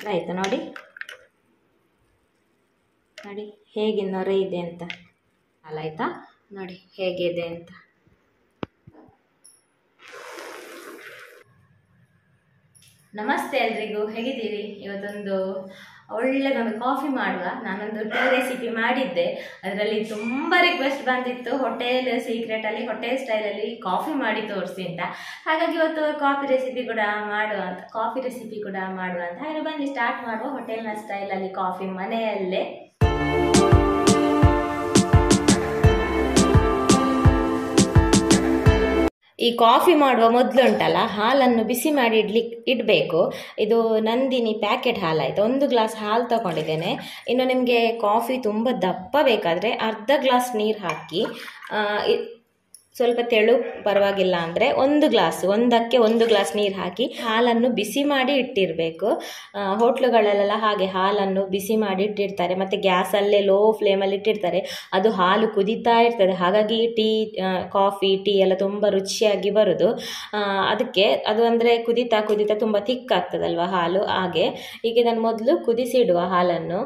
ಇಟ್ಟರೆ ಆಯಿತು. ನೋಡಿ ನೋಡಿ ಹೇಗೆ ನೊರೆ ಇದೆ ಅಂತ. ಅಲ್ಲ ಆಯಿತಾ, ನೋಡಿ ಹೇಗಿದೆ ಅಂತ. ನಮಸ್ತೆ ಎಲ್ರಿಗೂ, ಹೇಗಿದ್ದೀರಿ? ಇವತ್ತೊಂದು ಒಳ್ಳೆದೊಂದು ಕಾಫಿ ಮಾಡುವ. ನಾನೊಂದು ಟೀ ರೆಸಿಪಿ ಮಾಡಿದ್ದೆ, ಅದರಲ್ಲಿ ತುಂಬ ರಿಕ್ವೆಸ್ಟ್ ಬಂದಿತ್ತು ಹೋಟೆಲ್ ಸೀಕ್ರೆಟಲ್ಲಿ, ಹೋಟೆಲ್ ಸ್ಟೈಲಲ್ಲಿ ಕಾಫಿ ಮಾಡಿ ತೋರಿಸಿ ಅಂತ. ಹಾಗಾಗಿ ಇವತ್ತು ಕಾಫಿ ರೆಸಿಪಿ ಕೂಡ ಮಾಡುವ ಅಂತ ಹಾಗೆ ಬನ್ನಿ ಸ್ಟಾರ್ಟ್ ಮಾಡುವ. ಹೋಟೆಲ್ನ ಸ್ಟೈಲಲ್ಲಿ ಕಾಫಿ ಮನೆಯಲ್ಲೇ. ಈ ಕಾಫಿ ಮಾಡುವ ಮೊದಲು ಉಂಟಲ್ಲ, ಹಾಲನ್ನು ಬಿಸಿ ಮಾಡಿ ಇಡಬೇಕು. ಇದು ನಂದಿನಿ ಪ್ಯಾಕೆಟ್ ಹಾಲಾಯಿತು. 1 ಗ್ಲಾಸ್ ಹಾಲು ತಗೊಂಡಿದ್ದೇನೆ. ಇನ್ನು ನಿಮಗೆ ಕಾಫಿ ತುಂಬ ದಪ್ಪ ಬೇಕಾದರೆ ಅರ್ಧ ಗ್ಲಾಸ್ ನೀರು ಹಾಕಿ, ಸ್ವಲ್ಪ ತೆಳು ಪರವಾಗಿಲ್ಲ ಅಂದರೆ ಒಂದಕ್ಕೆ 1 ಗ್ಲಾಸ್ ನೀರು ಹಾಕಿ ಹಾಲನ್ನು ಬಿಸಿ ಮಾಡಿ ಇಟ್ಟಿರಬೇಕು. ಹೋಟ್ಲುಗಳಲ್ಲೆಲ್ಲ ಹಾಗೆ ಹಾಲನ್ನು ಬಿಸಿ ಮಾಡಿ ಇಟ್ಟಿರ್ತಾರೆ, ಮತ್ತು ಗ್ಯಾಸಲ್ಲೇ ಲೋ ಫ್ಲೇಮಲ್ಲಿ ಇಟ್ಟಿರ್ತಾರೆ. ಅದು ಹಾಲು ಕುದೀತಾ ಇರ್ತದೆ, ಹಾಗಾಗಿ ಕಾಫಿ ಟೀ ಎಲ್ಲ ತುಂಬ ರುಚಿಯಾಗಿ ಬರೋದು. ಅದಕ್ಕೆ ಅದು ಅಂದರೆ ಕುದೀತಾ ತುಂಬ ಥಿಕ್ ಆಗ್ತದಲ್ವ ಹಾಲು. ಹಾಗೆ ಈಗ ನಾನು ಮೊದಲು ಕುದಿಸಿಡುವ ಹಾಲನ್ನು.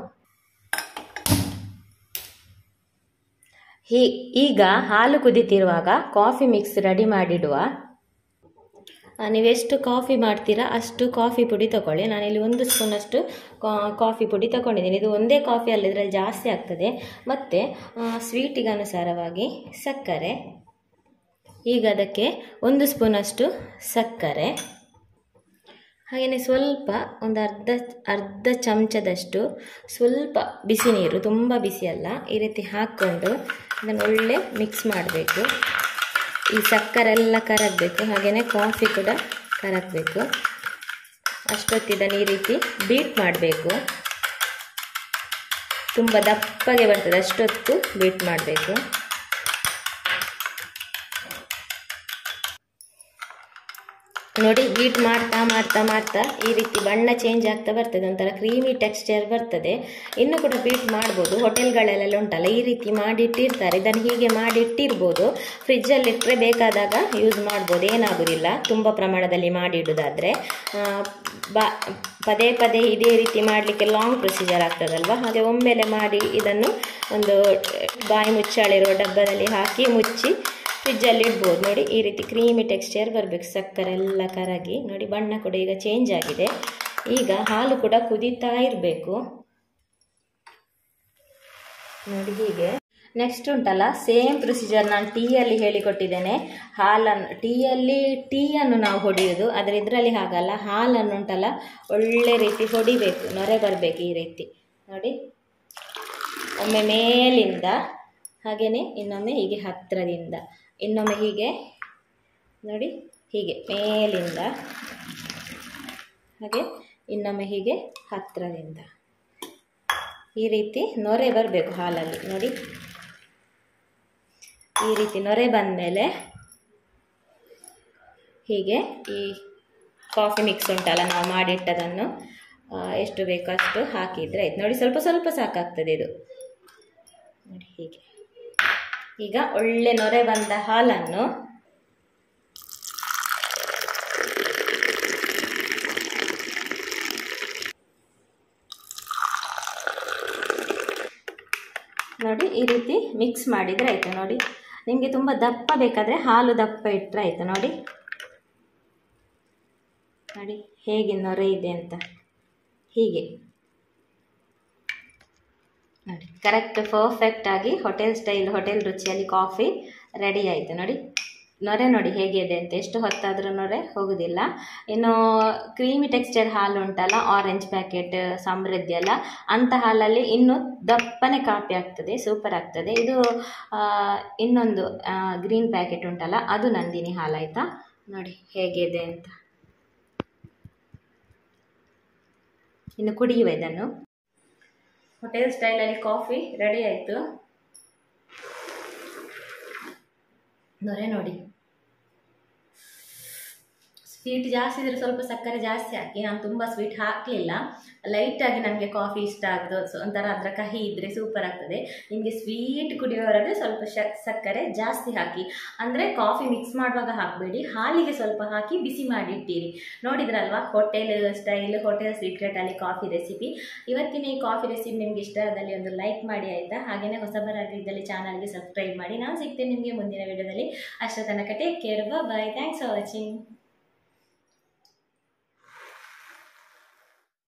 ಈಗ ಹಾಲು ಕುದೀತಿರುವಾಗ ಕಾಫಿ ಮಿಕ್ಸ್ ರೆಡಿ ಮಾಡಿಡುವ. ನೀವೆಷ್ಟು ಕಾಫಿ ಮಾಡ್ತೀರಾ ಅಷ್ಟು ಕಾಫಿ ಪುಡಿ ತಗೊಳ್ಳಿ. ನಾನಿಲ್ಲಿ 1 ಸ್ಪೂನಷ್ಟು ಕಾಫಿ ಪುಡಿ ತಗೊಂಡಿದ್ದೀನಿ. ಇದು ಒಂದೇ ಕಾಫಿ ಅಲ್ಲ, ಇದರಲ್ಲಿ ಜಾಸ್ತಿ ಆಗ್ತದೆ. ಮತ್ತು ಸ್ವೀಟಿಗೆ ಅನುಸಾರವಾಗಿ ಸಕ್ಕರೆ. ಈಗ ಅದಕ್ಕೆ 1 ಸ್ಪೂನಷ್ಟು ಸಕ್ಕರೆ, ಹಾಗೆಯೇ ಸ್ವಲ್ಪ ಒಂದು ಅರ್ಧ ಚಮಚದಷ್ಟು ಸ್ವಲ್ಪ ಬಿಸಿ ನೀರು, ತುಂಬ ಬಿಸಿ ಅಲ್ಲ, ಈ ರೀತಿ ಹಾಕ್ಕೊಂಡು ಇದನ್ನು ಒಳ್ಳೆ ಮಿಕ್ಸ್ ಮಾಡಬೇಕು. ಈ ಸಕ್ಕರೆ ಎಲ್ಲ ಕರಗಬೇಕು, ಹಾಗೆಯೇ ಕಾಫಿ ಕೂಡ ಕರಗಬೇಕು. ಅಷ್ಟೊತ್ತಿದನ್ನು ಈ ರೀತಿ ಬೀಟ್ ಮಾಡಬೇಕು. ತುಂಬ ದಪ್ಪಗೆ ಬರ್ತದೆ, ಅಷ್ಟೊತ್ತು ಬೀಟ್ ಮಾಡಬೇಕು. ನೋಡಿ, ಬೀಟ್ ಮಾಡ್ತಾ ಈ ರೀತಿ ಬಣ್ಣ ಚೇಂಜ್ ಆಗ್ತಾ ಬರ್ತದೆ, ಒಂಥರ ಕ್ರೀಮಿ ಟೆಕ್ಸ್ಚರ್ ಬರ್ತದೆ. ಇನ್ನೂ ಕೂಡ ಬೀಟ್ ಮಾಡ್ಬೋದು. ಹೋಟೆಲ್ಗಳಲ್ಲೆಲ್ಲ ಉಂಟಲ್ಲ ಈ ರೀತಿ ಮಾಡಿಟ್ಟಿರ್ತಾರೆ. ಇದನ್ನು ಹೀಗೆ ಮಾಡಿಟ್ಟಿರ್ಬೋದು, ಫ್ರಿಜ್ಜಲ್ಲಿ ಇಟ್ಟರೆ ಬೇಕಾದಾಗ ಯೂಸ್ ಮಾಡ್ಬೋದು, ಏನಾಗೋದಿಲ್ಲ ತುಂಬ ಪ್ರಮಾಣದಲ್ಲಿ ಮಾಡಿಡುವುದಾದರೆ. ಪದೇ ಇದೇ ರೀತಿ ಮಾಡಲಿಕ್ಕೆ ಲಾಂಗ್ ಪ್ರೊಸೀಜರ್ ಆಗ್ತದಲ್ವ, ಹಾಗೆ ಒಮ್ಮೆಲೆ ಮಾಡಿ ಇದನ್ನು ಒಂದು ಬಾಯಿ ಮುಚ್ಚಾಳಿರುವ ಡಬ್ಬದಲ್ಲಿ ಹಾಕಿ ಮುಚ್ಚಿ ಫ್ರಿಜ್ಜಲ್ಲಿ ಇಡ್ಬೋದು. ನೋಡಿ, ಈ ರೀತಿ ಕ್ರೀಮಿ ಟೆಕ್ಸ್ಚರ್ ಬರಬೇಕು, ಸಕ್ಕರೆ ಎಲ್ಲ ಕರಗಿ. ನೋಡಿ, ಬಣ್ಣ ಕೂಡ ಈಗ ಚೇಂಜ್ ಆಗಿದೆ. ಈಗ ಹಾಲು ಕೂಡ ಕುದೀತಾ ಇರಬೇಕು. ನೋಡಿ ಹೀಗೆ. ನೆಕ್ಸ್ಟ್ ಉಂಟಲ್ಲ, ಸೇಮ್ ಪ್ರೊಸೀಜರ್ ನಾನು ಟೀಯಲ್ಲಿ ಹೇಳಿಕೊಟ್ಟಿದ್ದೇನೆ. ಟೀಯನ್ನು ನಾವು ಹೊಡೆಯೋದು, ಆದರೆ ಇದರಲ್ಲಿ ಹಾಗಲ್ಲ. ಹಾಲನ್ನು ಉಂಟಲ್ಲ ಒಳ್ಳೆ ರೀತಿ ಹೊಡಿಬೇಕು, ನೊರೆ ಬರಬೇಕು ಈ ರೀತಿ. ನೋಡಿ, ಒಮ್ಮೆ ಮೇಲಿಂದ, ಹಾಗೆಯೇ ಇನ್ನೊಮ್ಮೆ ಹೀಗೆ ಹತ್ತಿರದಿಂದ, ಇನ್ನೊಮ್ಮೆ ಹೀಗೆ. ನೋಡಿ, ಹೀಗೆ ಮೇಲಿಂದ, ಹಾಗೆ ಇನ್ನೊಮ್ಮೆ ಹೀಗೆ ಹತ್ತಿರದಿಂದ, ಈ ರೀತಿ ನೊರೆ ಬರಬೇಕು ಹಾಲಲ್ಲಿ. ನೋಡಿ, ಈ ರೀತಿ ನೊರೆ ಬಂದಮೇಲೆ ಹೀಗೆ ಈ ಕಾಫಿ ಮಿಕ್ಸ್ ಉಂಟಲ್ಲ ನಾವು ಮಾಡಿಟ್ಟದನ್ನು ಎಷ್ಟು ಬೇಕೋ ಅಷ್ಟು ಹಾಕಿದರೆ ಆಯ್ತು. ನೋಡಿ, ಸ್ವಲ್ಪ ಸಾಕಾಗ್ತದೆ ಇದು. ನೋಡಿ ಹೀಗೆ. ಈಗ ಒಳ್ಳೆ ನೊರೆ ಬಂದ ಹಾಲನ್ನು ನೋಡಿ ಈ ರೀತಿ ಮಿಕ್ಸ್ ಮಾಡಿದರೆ ಆಯಿತು. ನೋಡಿ, ನಿಮಗೆ ತುಂಬ ದಪ್ಪ ಬೇಕಾದರೆ ಹಾಲು ದಪ್ಪ ಇಟ್ಟರೆ ಆಯಿತು. ನೋಡಿ ಹೇಗೆ ನೊರೆ ಇದೆ ಅಂತ. ಹೀಗೆ ನೋಡಿ, ಕರೆಕ್ಟ್ ಪರ್ಫೆಕ್ಟಾಗಿ ಹೋಟೆಲ್ ರುಚಿಯಲ್ಲಿ ಕಾಫಿ ರೆಡಿ ಆಯಿತು. ನೋಡಿ, ನೊರೆ ನೋಡಿ ಹೇಗಿದೆ ಅಂತ. ಎಷ್ಟು ಹೊತ್ತಾದರೂ ನೊರೆ ಹೋಗೋದಿಲ್ಲ. ಇನ್ನು ಕ್ರೀಮಿ ಟೆಕ್ಸ್ಚರ್ ಹಾಲು ಉಂಟಲ್ಲ, ಆರೆಂಜ್ ಪ್ಯಾಕೆಟ್, ಸಮೃದ್ಧಿ ಎಲ್ಲ, ಅಂಥ ಹಾಲಲ್ಲಿ ಇನ್ನೂ ದಪ್ಪನೆ ಕಾಫಿ ಆಗ್ತದೆ, ಸೂಪರ್ ಆಗ್ತದೆ. ಇದು ಇನ್ನೊಂದು ಗ್ರೀನ್ ಪ್ಯಾಕೆಟ್ ಉಂಟಲ್ಲ, ಅದು ನಂದಿನಿ ಹಾಲಾಯಿತಾ. ನೋಡಿ ಹೇಗಿದೆ ಅಂತ. ಇನ್ನು ಕುಡಿಯುವ ಇದನ್ನು. ಹೋಟೆಲ್ ಸ್ಟೈಲಲ್ಲಿ ಕಾಫಿ ರೆಡಿ ಆಯಿತು. ನೊರೆ ನೋಡಿ, ಸ್ವೀಟ್ ಜಾಸ್ತಿ ಇದ್ರೆ ಸ್ವಲ್ಪ ಸಕ್ಕರೆ ಜಾಸ್ತಿ ಹಾಕಿ. ನಾನು ತುಂಬ ಸ್ವೀಟ್ ಹಾಕಲಿಲ್ಲ, ಲೈಟಾಗಿ ನನಗೆ ಕಾಫಿ ಇಷ್ಟ ಆಗೋದು, ಒಂಥರ ಅದರ ಕಹಿ ಇದ್ದರೆ ಸೂಪರ್ ಆಗ್ತದೆ. ನಿಮಗೆ ಸ್ವೀಟ್ ಕುಡಿಯೋರಾದರೆ ಸ್ವಲ್ಪ ಸಕ್ಕರೆ ಜಾಸ್ತಿ ಹಾಕಿ. ಅಂದರೆ ಕಾಫಿ ಮಿಕ್ಸ್ ಮಾಡುವಾಗ ಹಾಕಬೇಡಿ, ಹಾಲಿಗೆ ಸ್ವಲ್ಪ ಹಾಕಿ ಬಿಸಿ ಮಾಡಿ ಇಟ್ಟಿರಿ. ನೋಡಿದ್ರಲ್ವಾ, ಹೋಟೆಲ್ ಸ್ಟೈಲ್, ಹೋಟೆಲ್ ಸೀಕ್ರೆಟಲ್ಲಿ ಕಾಫಿ ರೆಸಿಪಿ. ಇವತ್ತಿನ ಈ ಕಾಫಿ ರೆಸಿಪಿ ನಿಮಗೆ ಇಷ್ಟ ಆದಲ್ಲಿ ಒಂದು ಲೈಕ್ ಮಾಡಿ ಆಯಿತಾ. ಹಾಗೆಯೇ ಹೊಸಬರಾಗಿದ್ದಲ್ಲಿ ಚಾನಲ್ಗೆ ಸಬ್ಸ್ಕ್ರೈಬ್ ಮಾಡಿ. ನಾನು ಸಿಗ್ತೇನೆ ನಿಮಗೆ ಮುಂದಿನ ವಿಡಿಯೋದಲ್ಲಿ. ಅಷ್ಟರ ತನಕ take care, bye, thanks for watching.